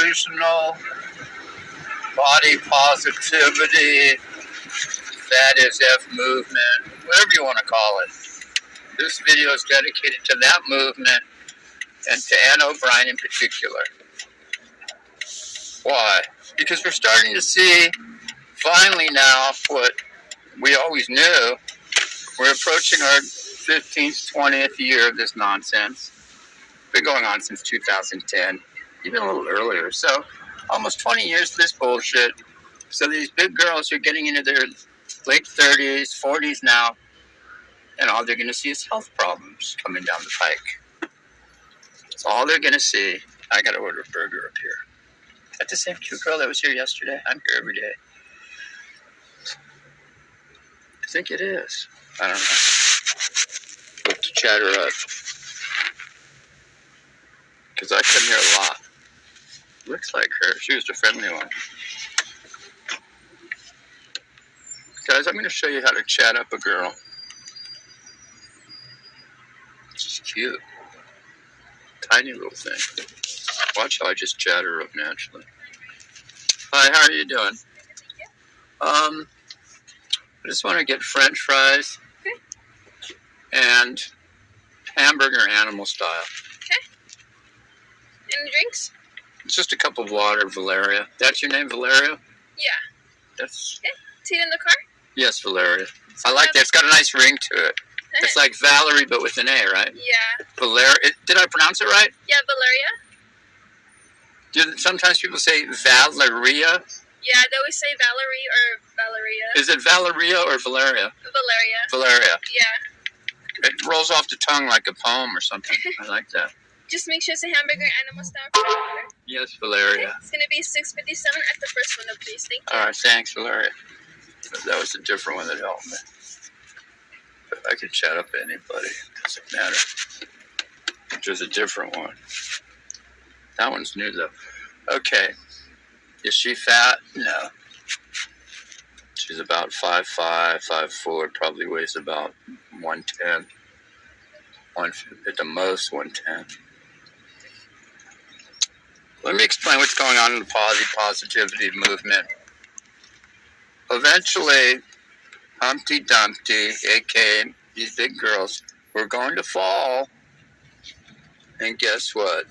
delusional, body positivity, that is F movement, whatever you want to call it. This video is dedicated to that movement and to Ann O'Brien in particular. Why? Because we're starting to see finally now what we always knew. We're approaching our 15th, 20th year of this nonsense. It's been going on since 2010, even a little earlier. So almost 20 years of this bullshit. So these big girls are getting into their late 30s, 40s now, and all they're going to see is health problems coming down the pike. That's all they're going to see. I got to order a burger up here. Is that the same cute girl that was here yesterday? I'm here every day. I think it is. I don't know. Look to chat her up. Because I come here a lot. Looks like her. She was the friendly one. Guys, I'm going to show you how to chat up a girl. She's cute. Tiny little thing. Watch how I just chat her up naturally. Hi, how are you doing? I just want to get French fries. Okay. And hamburger animal style. Okay. Any drinks? It's just a cup of water, Valeria. That's your name, Valeria? Yeah. That's... Okay. Seat in the car? Yes, Valeria. I like that. It's got a nice ring to it. It's like Valerie, but with an A, right? Yeah. Valeria. Did I pronounce it right? Yeah, Valeria. Sometimes people say Valeria? Yeah, they always say Valerie or Valeria. Is it Valeria or Valeria? Valeria. Valeria. Yeah. It rolls off the tongue like a poem or something. I like that. Just make sure it's a hamburger animal style for order. Yes, Valeria. Okay. It's going to be $6.57 at the first window, please. Thank you. All right, thanks, Valeria. That was a different one that helped me. But I could chat up anybody. Doesn't matter. There's a different one. That one's new, though. Okay. Is she fat? No. She's about 5'5", 5'4", probably weighs about 110. At the most, 110. Let me explain what's going on in the positivity movement. Eventually, Humpty Dumpty, a.k.a. these big girls, were going to fall. And guess what?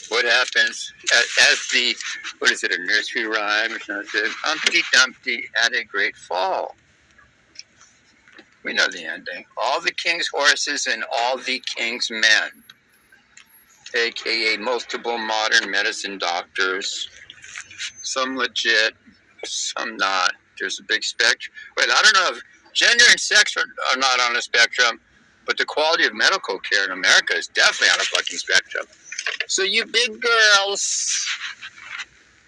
What happens as the, what is it, a nursery rhyme or something? Humpty Dumpty had a great fall. We know the ending. All the king's horses and all the king's men, a.k.a. multiple modern medicine doctors, some legit, some not. There's a big spectrum. Wait, I don't know if gender and sex are not on a spectrum, but the quality of medical care in America is definitely on a fucking spectrum. So you big girls,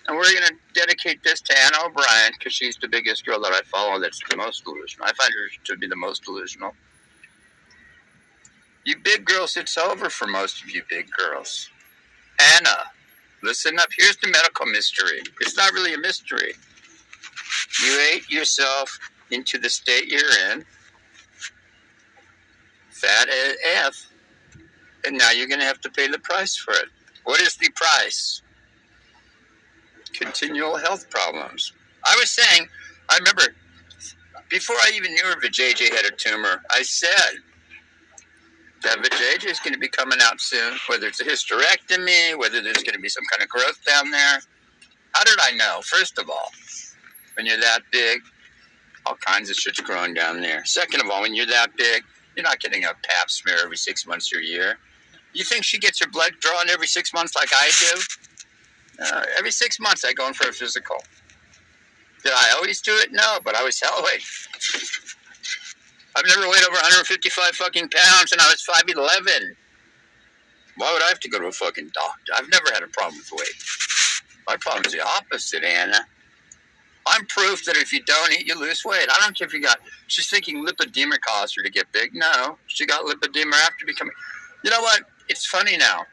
and we're going to dedicate this to Ann O'Brien because she's the biggest girl that I follow that's the most delusional. I find her to be the most delusional. You big girls, it's over for most of you big girls. Anna, listen up. Here's the medical mystery. It's not really a mystery. You ate yourself into the state you're in, fat AF, and now you're going to have to pay the price for it. What is the price? Continual health problems. I was saying, I remember, before I even knew her vajayjay had a tumor, I said that vajayjay is going to be coming out soon, whether it's a hysterectomy, whether there's going to be some kind of growth down there. How did I know? First of all, when you're that big, all kinds of shit's growing down there. Second of all, when you're that big, you're not getting a pap smear every 6 months or a year. You think she gets her blood drawn every 6 months like I do? Every 6 months I go in for a physical. Did I always do it? No, but I was wait. I've never weighed over 155 fucking pounds and I was 5'11". Why would I have to go to a fucking doctor? I've never had a problem with weight. My problem's the opposite, Anna. I'm proof that if you don't eat, you lose weight. I don't care if you got... She's thinking lipedema caused her to get big. No, she got lipedema after becoming... You know what? It's funny now.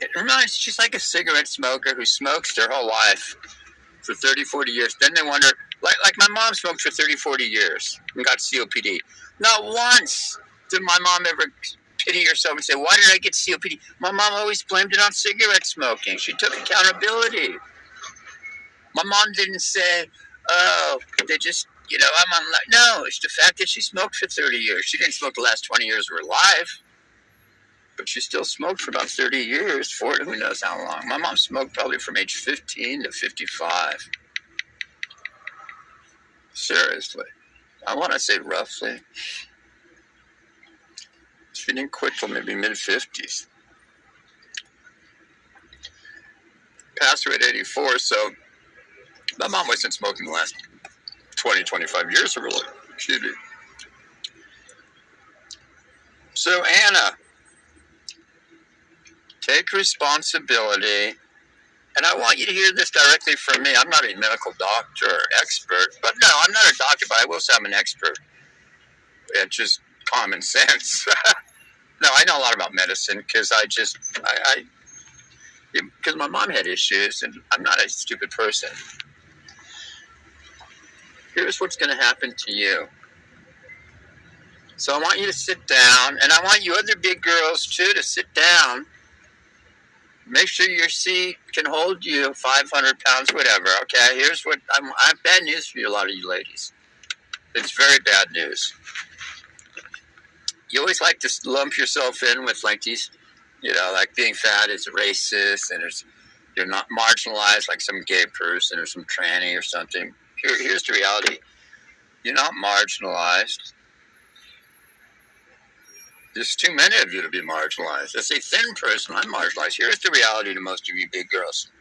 It reminds... She's like a cigarette smoker who smokes their whole life for 30, 40 years. Then they wonder... Like my mom smoked for 30, 40 years and got COPD. Not once did my mom ever pity yourself and say, why did I get COPD? My mom always blamed it on cigarette smoking. She took accountability. My mom didn't say, oh, they just, I'm on. No, it's the fact that she smoked for 30 years. She didn't smoke the last 20 years of her life, but she still smoked for about 30 years, who knows how long. My mom smoked probably from age 15 to 55. Seriously. I want to say roughly. She didn't quit till maybe mid-50s. Passed away at 84, so my mom wasn't smoking the last 20, 25 years of her life. Excuse me. So, Anna, take responsibility. And I want you to hear this directly from me. I'm not a medical doctor or expert, but no, I'm not a doctor, but I will say I'm an expert. It's just common sense. No, I know a lot about medicine because because my mom had issues, and I'm not a stupid person. Here's what's going to happen to you. So I want you to sit down, and I want you other big girls too to sit down. Make sure your seat can hold you 500 pounds, whatever. Okay, here's what I have bad news for you, a lot of you ladies. It's very bad news. You always like to lump yourself in with like these, like being fat is racist, and you're not marginalized like some gay person or some tranny or something. Here's the reality. You're not marginalized. There's too many of you to be marginalized. As a thin person, I'm marginalized. Here's the reality to most of you big girls.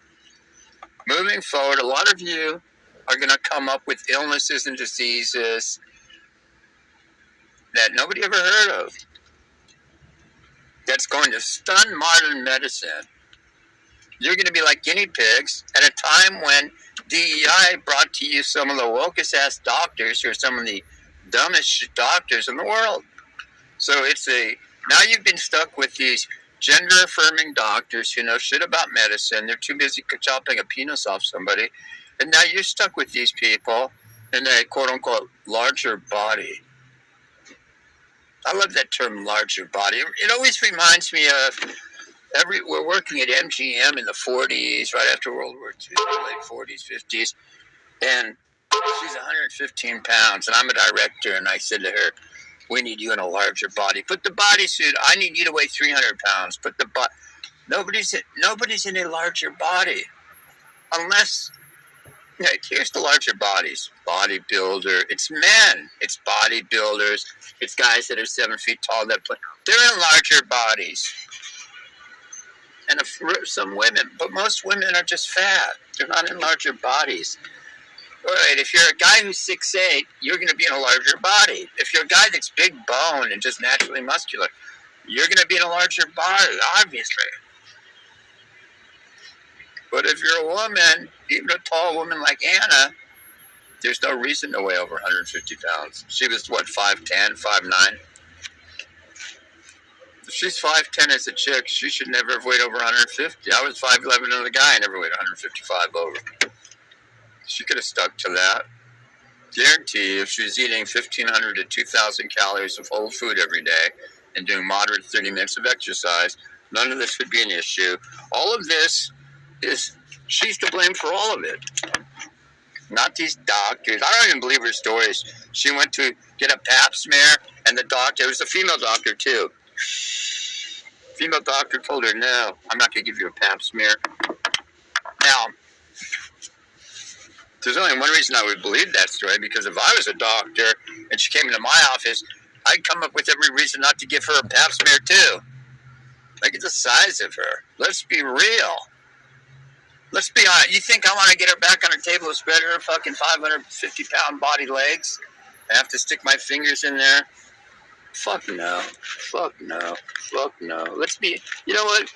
Moving forward, a lot of you are going to come up with illnesses and diseases that nobody ever heard of. That's going to stun modern medicine. You're going to be like guinea pigs at a time when DEI brought to you some of the wokest ass doctors who are some of the dumbest doctors in the world. So now you've been stuck with these gender-affirming doctors who know shit about medicine. They're too busy chopping a penis off somebody. And now you're stuck with these people in a quote-unquote larger body. I love that term, larger body. It always reminds me of we're working at MGM in the 40s, right after World War II, late 40s, 50s. And she's 115 pounds, and I'm a director, and I said to her, we need you in a larger body. Put the bodysuit. I need you to weigh 300 pounds. Put the nobody's in a larger body, unless. Here's the larger bodies. Bodybuilder. It's men. It's bodybuilders. It's guys that are 7 feet tall that play. They're in larger bodies. And some women, but most women are just fat. They're not in larger bodies. All right, if you're a guy who's 6'8", you're going to be in a larger body. If you're a guy that's big boned and just naturally muscular, you're going to be in a larger body, obviously. But if you're a woman, even a tall woman like Anna, there's no reason to weigh over 150 pounds. She was, 5'10", 5'9"? If she's 5'10" as a chick, she should never have weighed over 150. I was 5'11" as a guy, I never weighed 155 over. She could have stuck to that. Guarantee you, if she was eating 1,500 to 2,000 calories of whole food every day and doing moderate 30 minutes of exercise, none of this would be an issue. All of this she's to blame for all of it. Not these doctors. I don't even believe her stories. She went to get a pap smear, and the doctor, it was a female doctor too. Female doctor told her, no, I'm not going to give you a pap smear. Now, there's only one reason I would believe that story, because if I was a doctor and she came into my office, I'd come up with every reason not to give her a pap smear too. Look at the size of her. Let's be real. Let's be honest. You think I want to get her back on her table and spread her fucking 550-pound body legs? I have to stick my fingers in there? Fuck no. Fuck no. Fuck no. Let's be... You know what?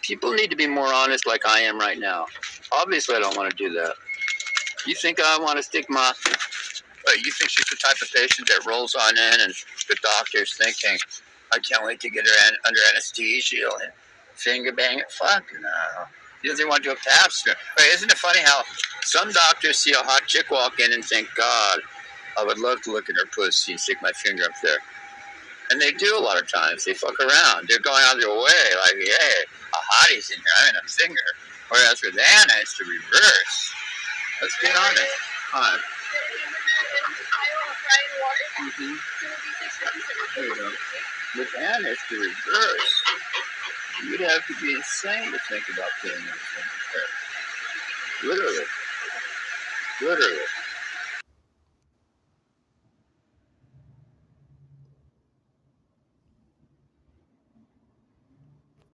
People need to be more honest like I am right now. Obviously, I don't want to do that. You think I want to stick my... You think she's the type of patient that rolls on in and the doctor's thinking, I can't wait to get her under anesthesia and finger bang it? Fuck no. You don't want to do a pap smear. Wait, isn't it funny how some doctors see a hot chick walk in and think, God, I would love to look at her pussy and stick my finger up there. And they do a lot of times. They fuck around. They're going out of their way, like, hey, a hottie's in here. I'm in a singer. Whereas with Anna, it's the reverse. Let's get honest. Alright. Mm-hmm. There you go. With Anna, it's the reverse. You'd have to be insane to think about putting everything in her. Literally. Literally.